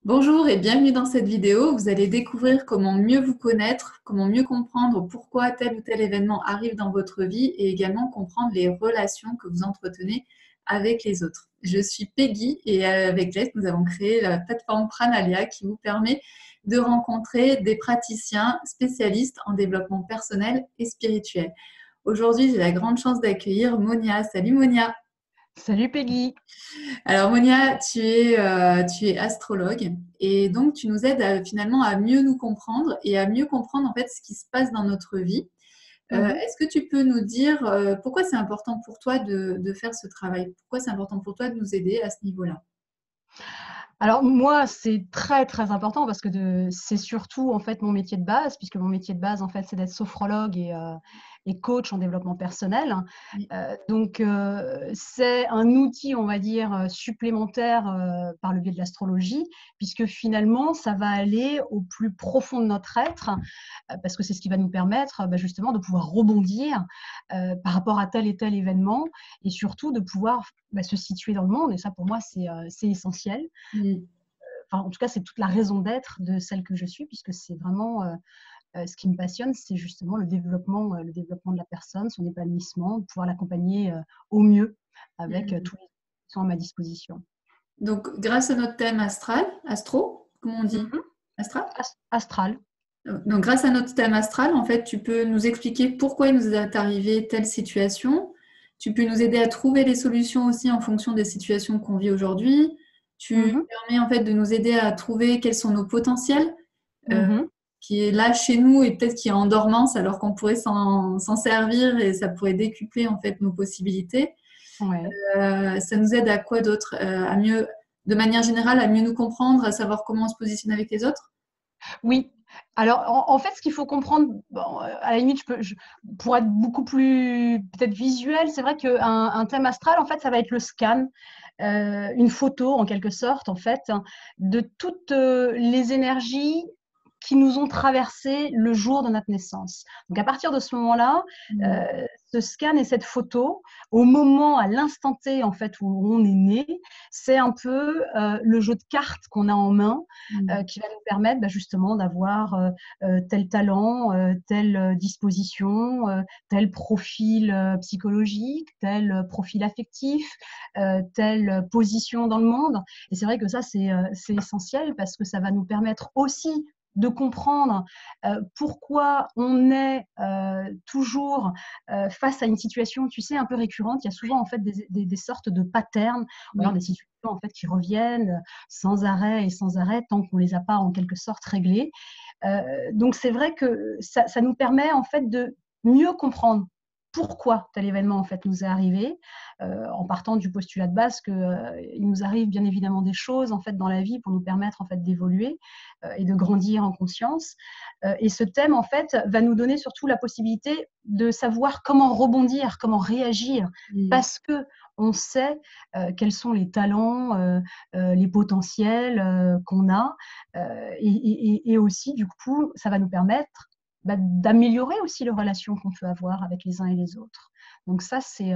Bonjour et bienvenue dans cette vidéo. Vous allez découvrir comment mieux vous connaître, comment mieux comprendre pourquoi tel ou tel événement arrive dans votre vie et également comprendre les relations que vous entretenez avec les autres. Je suis Peggy et avec Jess, nous avons créé la plateforme Pranalia qui vous permet de rencontrer des praticiens spécialistes en développement personnel et spirituel. Aujourd'hui, j'ai la grande chance d'accueillir Monia. Salut Monia. Salut Peggy. Alors Monia, tu es astrologue et donc tu nous aides finalement à mieux nous comprendre et à mieux comprendre en fait ce qui se passe dans notre vie. Mhm. Est-ce que tu peux nous dire pourquoi c'est important pour toi de faire ce travail? Pourquoi c'est important pour toi de nous aider à ce niveau-là? Alors moi, c'est très très important parce que c'est surtout en fait mon métier de base, puisque mon métier de base en fait c'est d'être sophrologue et coach en développement personnel. Oui. Donc c'est un outil, on va dire, supplémentaire par le biais de l'astrologie, puisque finalement ça va aller au plus profond de notre être, parce que c'est ce qui va nous permettre justement de pouvoir rebondir par rapport à tel et tel événement, et surtout de pouvoir se situer dans le monde. Et ça pour moi c'est essentiel. Mm. Enfin, en tout cas, c'est toute la raison d'être de celle que je suis, puisque c'est vraiment ce qui me passionne, c'est justement le développement de la personne, son épanouissement, pouvoir l'accompagner au mieux avec Mm. tous les outils qui sont à ma disposition. Donc grâce à notre thème astral, astro, comment on dit? Mhm. Astral? Astral. Donc, grâce à notre thème astral, en fait, tu peux nous expliquer pourquoi il nous est arrivé telle situation. Tu peux nous aider à trouver des solutions aussi en fonction des situations qu'on vit aujourd'hui. Tu Mhm. permets en fait de nous aider à trouver quels sont nos potentiels, euh, Mhm. qui est là chez nous et peut-être qui est en dormance alors qu'on pourrait s'en servir et ça pourrait décupler en fait nos possibilités. Ouais. Ça nous aide à quoi d'autre? À mieux, de manière générale, à mieux nous comprendre, à savoir comment on se positionne avec les autres. Oui. Alors, en fait, ce qu'il faut comprendre, bon, à la limite, pour être beaucoup plus peut-être visuel, c'est vrai qu'un thème astral, en fait, ça va être le scan, une photo en quelque sorte, en fait, hein, de toutes les énergies qui nous ont traversé le jour de notre naissance. Donc, à partir de ce moment-là, Mm. ce scan et cette photo, au moment, à l'instant T, en fait, où on est né, c'est un peu le jeu de cartes qu'on a en main Mm. qui va nous permettre justement d'avoir tel talent, telle disposition, tel profil psychologique, tel profil affectif, telle position dans le monde. Et c'est vrai que ça, c'est essentiel parce que ça va nous permettre aussi de comprendre pourquoi on est toujours face à une situation, tu sais, un peu récurrente. Il y a souvent en fait des sortes de patterns ou alors Oui. des situations en fait qui reviennent sans arrêt et sans arrêt tant qu'on les a pas en quelque sorte réglées. Donc c'est vrai que ça nous permet en fait de mieux comprendre pourquoi tel événement en fait nous est arrivé, en partant du postulat de base que il nous arrive bien évidemment des choses en fait dans la vie pour nous permettre en fait d'évoluer et de grandir en conscience. Et ce thème en fait va nous donner surtout la possibilité de savoir comment rebondir, comment réagir, Mm. parce que on sait quels sont les talents, les potentiels qu'on a, et aussi du coup ça va nous permettre d'améliorer aussi les relations qu'on peut avoir avec les uns et les autres. Donc ça, c'est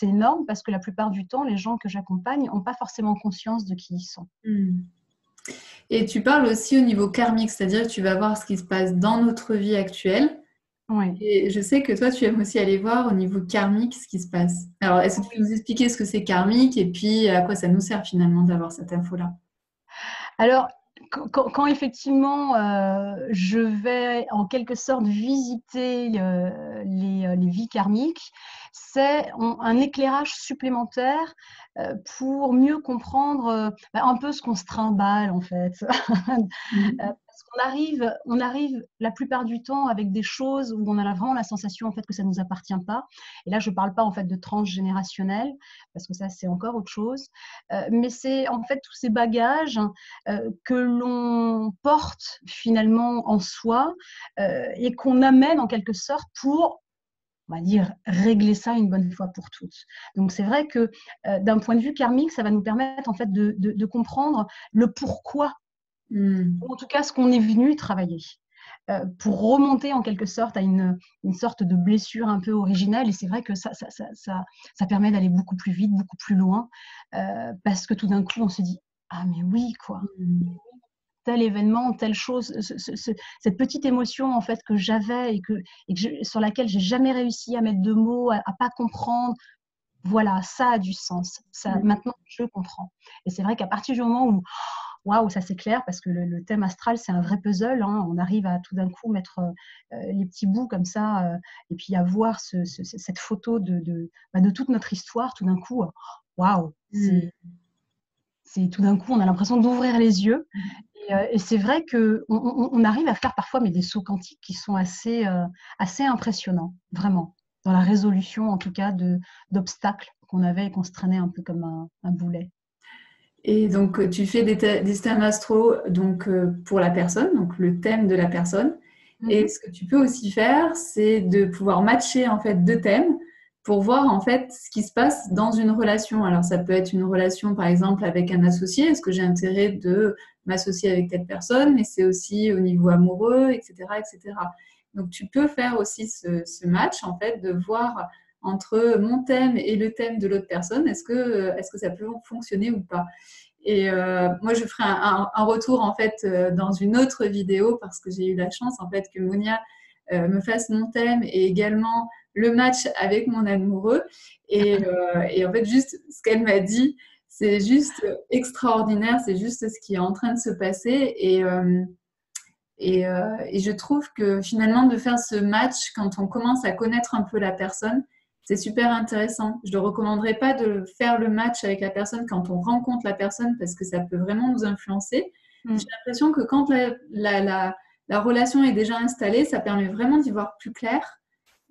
énorme parce que la plupart du temps, les gens que j'accompagne n'ont pas forcément conscience de qui ils sont. Mm. Et tu parles aussi au niveau karmique, c'est-à-dire que tu vas voir ce qui se passe dans notre vie actuelle. Oui. Et je sais que toi, tu aimes aussi aller voir au niveau karmique ce qui se passe. Alors, est-ce que tu peux nous expliquer ce que c'est karmique et puis à quoi ça nous sert finalement d'avoir cette info-là? Alors, quand effectivement je vais en quelque sorte visiter les vies karmiques, c'est un éclairage supplémentaire pour mieux comprendre un peu ce qu'on se trimballe en fait. Mhm. Parce qu'on arrive la plupart du temps avec des choses où on a vraiment la sensation en fait que ça ne nous appartient pas. Et là, je ne parle pas en fait de transgénérationnel, parce que ça c'est encore autre chose. Mais c'est en fait tous ces bagages que l'on porte finalement en soi et qu'on amène en quelque sorte pour, on va dire, régler ça une bonne fois pour toutes. Donc c'est vrai que d'un point de vue karmique, ça va nous permettre en fait de comprendre le pourquoi, Mm. ou en tout cas ce qu'on est venu travailler. Pour remonter en quelque sorte à une sorte de blessure un peu originelle. Et c'est vrai que ça permet d'aller beaucoup plus vite, beaucoup plus loin, parce que tout d'un coup, on se dit ah mais oui, quoi. Mmh. Tel événement, telle chose, cette petite émotion en fait que j'avais sur laquelle j'ai jamais réussi à mettre de mots, à pas comprendre. Voilà, ça a du sens. Ça, Mmh. maintenant, je comprends. Et c'est vrai qu'à partir du moment où, waouh, ça c'est clair, parce que le thème astral, c'est un vrai puzzle, hein. On arrive à tout d'un coup mettre les petits bouts comme ça, et puis à voir cette photo de toute notre histoire, tout d'un coup, waouh, Mmh. c'est tout d'un coup, on a l'impression d'ouvrir les yeux. Et c'est vrai qu'on arrive à faire parfois mais des sauts quantiques qui sont assez impressionnants, vraiment, dans la résolution en tout cas d'obstacles qu'on avait et qu'on se traînait un peu comme un boulet. Et donc, tu fais des thèmes astro donc, pour la personne, donc le thème de la personne. Et Mhm. ce que tu peux aussi faire, c'est de pouvoir matcher en fait deux thèmes pour voir en fait ce qui se passe dans une relation. Alors, ça peut être une relation, par exemple, avec un associé. Est-ce que j'ai intérêt de m'associer avec telle personne? Mais c'est aussi au niveau amoureux, etc., etc. Donc, tu peux faire aussi ce match en fait de voir entre mon thème et le thème de l'autre personne. Est-ce que ça peut fonctionner ou pas? Et moi, je ferai un retour en fait dans une autre vidéo parce que j'ai eu la chance en fait que Monia me fasse mon thème et également le match avec mon amoureux. Et en fait, juste ce qu'elle m'a dit, c'est juste extraordinaire. C'est juste ce qui est en train de se passer. Et je trouve que finalement, de faire ce match quand on commence à connaître un peu la personne, c'est super intéressant. Je ne recommanderais pas de faire le match avec la personne quand on rencontre la personne parce que ça peut vraiment nous influencer. J'ai Mm. l'impression que quand la relation est déjà installée, ça permet vraiment d'y voir plus clair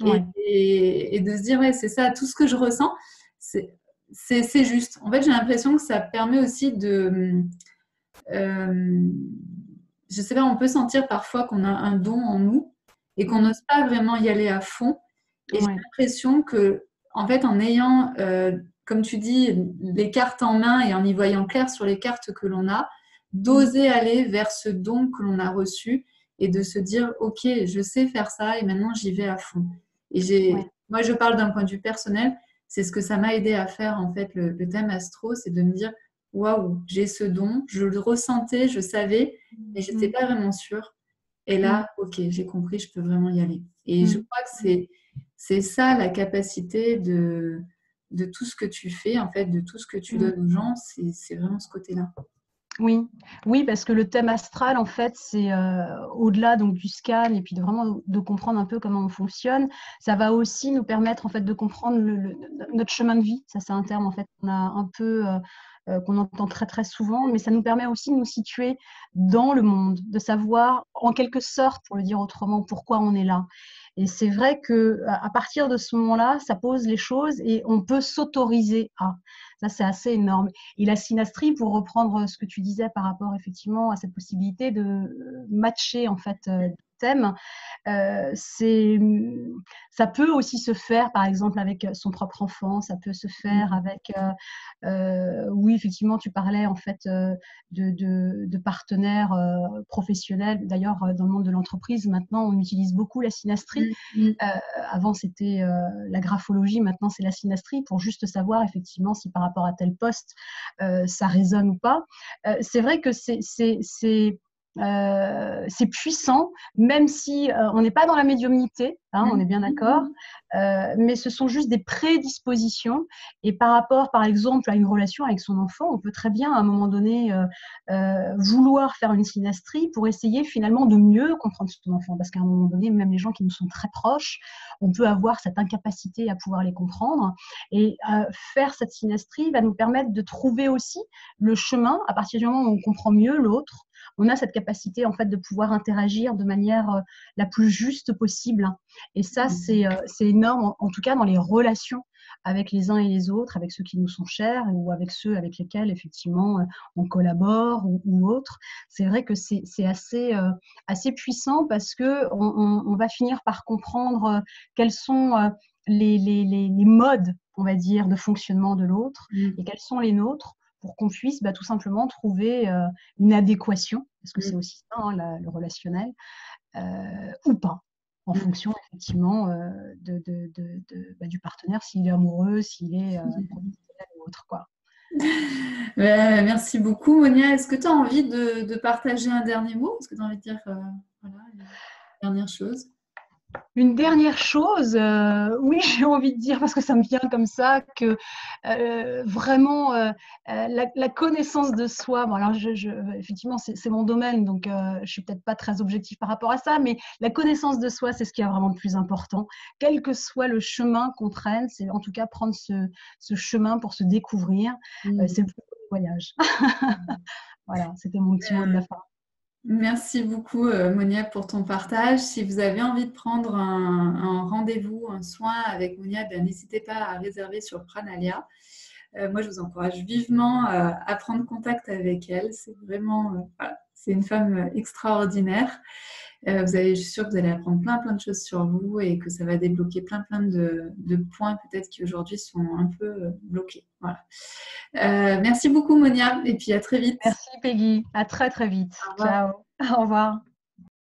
Ouais. et de se dire, ouais, c'est ça, tout ce que je ressens, c'est c'est juste. En fait, j'ai l'impression que ça permet aussi de... euh, je sais pas, on peut sentir parfois qu'on a un don en nous et qu'on Mm. n'ose pas vraiment y aller à fond. Et j'ai Ouais. l'impression que, en fait, en ayant, comme tu dis, les cartes en main et en y voyant clair sur les cartes que l'on a, Mm. d'oser aller vers ce don que l'on a reçu et de se dire, OK, je sais faire ça et maintenant j'y vais à fond. Ouais. Moi, je parle d'un point de vue personnel, c'est ce que ça m'a aidé à faire, en fait, le thème astro, c'est de me dire, waouh, j'ai ce don, je le ressentais, je savais, mais je n'étais Mm. pas vraiment sûre. Et Mm. là, ok, j'ai compris, je peux vraiment y aller. Et je Mm. crois que c'est ça la capacité de tout ce que tu fais, en fait, de tout ce que tu Mm. donnes aux gens, c'est vraiment ce côté-là. Oui, oui, parce que le thème astral, en fait, c'est au-delà donc du scan et puis de vraiment de comprendre un peu comment on fonctionne. Ça va aussi nous permettre en fait de comprendre notre chemin de vie. Ça, c'est un terme en fait qu'on a un peu qu'on entend très très souvent, mais ça nous permet aussi de nous situer dans le monde, de savoir en quelque sorte, pour le dire autrement, pourquoi on est là. Et c'est vrai que à partir de ce moment-là, ça pose les choses et on peut s'autoriser à. Ça, c'est assez énorme. Et la synastrie, pour reprendre ce que tu disais par rapport effectivement à cette possibilité de matcher en fait thème, c'est, ça peut aussi se faire par exemple avec son propre enfant, ça peut se faire avec, oui effectivement tu parlais en fait de partenaires professionnels. D'ailleurs dans le monde de l'entreprise maintenant on utilise beaucoup la synastrie. Mm, mm. Euh, Avant, c'était la graphologie, maintenant, c'est la synastrie pour juste savoir effectivement si par rapport à tel poste, ça résonne ou pas. C'est vrai que c'est puissant, même si on n'est pas dans la médiumnité, hein, on est bien d'accord, mais ce sont juste des prédispositions. Et par rapport, par exemple, à une relation avec son enfant, on peut très bien, à un moment donné, vouloir faire une synastrie pour essayer finalement de mieux comprendre son enfant. Parce qu'à un moment donné, même les gens qui nous sont très proches, on peut avoir cette incapacité à pouvoir les comprendre. Et faire cette synastrie va nous permettre de trouver aussi le chemin à partir du moment où on comprend mieux l'autre. On a cette capacité en fait de pouvoir interagir de manière la plus juste possible. Et ça, c'est énorme, en tout cas dans les relations avec les uns et les autres, avec ceux qui nous sont chers ou avec ceux avec lesquels effectivement on collabore ou autres. C'est vrai que c'est assez puissant parce que on va finir par comprendre quels sont les modes, on va dire, de fonctionnement de l'autre Mm, et quels sont les nôtres pour qu'on puisse tout simplement trouver une adéquation, parce que mm, c'est aussi ça, hein, le relationnel, ou pas, en mm. fonction effectivement du partenaire, s'il est amoureux, s'il est professionnel ou autre, quoi. Merci beaucoup, Monia. Est-ce que tu as envie de partager un dernier mot? Est-ce que tu as envie de dire voilà, une dernière chose? Une dernière chose, oui, j'ai envie de dire, parce que ça me vient comme ça, que vraiment la connaissance de soi, bon, alors effectivement c'est mon domaine, donc je suis peut-être pas très objective par rapport à ça, mais la connaissance de soi, c'est ce qui est vraiment le plus important. Quel que soit le chemin qu'on prenne, c'est en tout cas prendre ce chemin pour se découvrir, c'est le plus beau voyage. Voilà, c'était mon petit mot de la fin. Merci beaucoup, Monia, pour ton partage. Si vous avez envie de prendre un rendez-vous, un soin avec Monia, n'hésitez pas à réserver sur Pranalia. Moi, je vous encourage vivement à prendre contact avec elle. C'est vraiment, voilà, c'est une femme extraordinaire. Je suis sûre que vous allez apprendre plein de choses sur vous et que ça va débloquer plein de points peut-être qui aujourd'hui sont un peu bloqués. Voilà. Merci beaucoup, Monia, et puis à très vite. Merci Peggy, à très très vite. Au revoir. Ciao, au revoir.